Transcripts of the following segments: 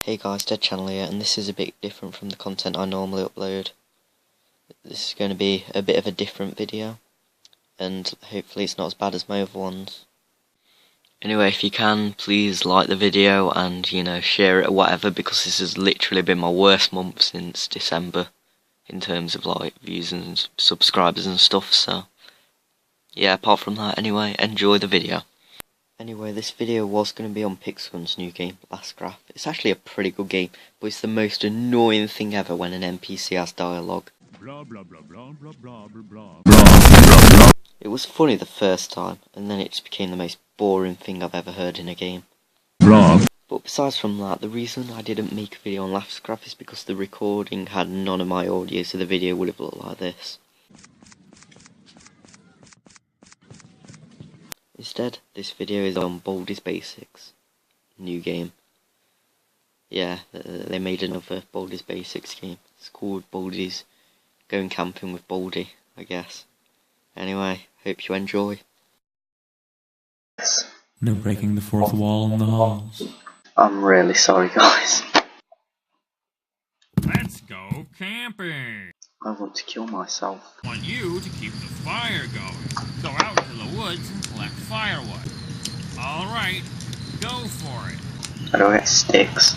Hey guys, Dead Channel here, and this is a bit different from the content I normally upload. This is going to be a bit of a different video, and hopefully it's not as bad as my other ones. Anyway, if you can, please like the video and, share it or whatever, because this has literally been my worst month since December, in terms of views and subscribers and stuff, so yeah, apart from that, anyway, enjoy the video. Anyway, this video was going to be on Pixel's new game, Last Graph. It's actually a pretty good game, but it's the most annoying thing ever when an NPC has dialogue. Blah, blah, blah, blah, blah, blah, blah, blah. It was funny the first time, and then it just became the most boring thing I've ever heard in a game. Blah. But besides from that, the reason I didn't make a video on Last Graph is because the recording had none of my audio, so the video would have looked like this. Instead, this video is on Baldi's Basics, new game. Yeah, they made another Baldi's Basics game. It's called Baldi's Going Camping with Baldi, I guess. Anyway, hope you enjoy. No breaking the fourth wall in the halls. I'm really sorry, guys. Let's go camping! I want to kill myself. I want you to keep the fire going. Go out into the woods and collect firewood. Alright, go for it. How do I get sticks?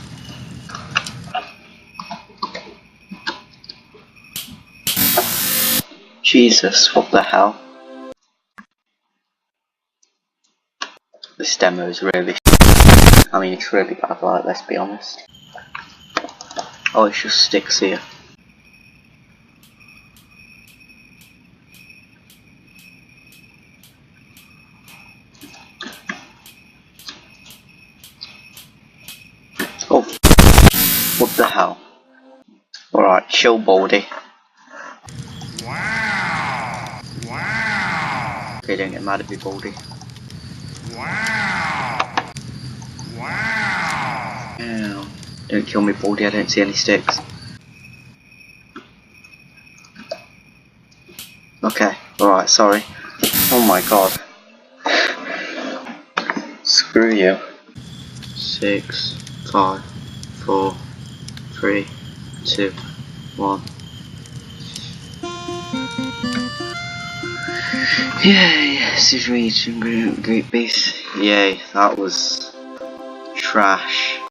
Jesus, what the hell? This demo is really I mean, it's really bad, let's be honest. Oh, it's just sticks here. Oh, what the hell? Alright, chill, Baldi. Wow! Wow! Okay, don't get mad at me, Baldi. Wow! Wow! Ow. Don't kill me, Baldi, I don't see any sticks. Okay, alright, sorry. Oh my god. Screw you. 6, 5, 4, 3, 2, 1. Yay, this is reaching great base. Yay, that was trash.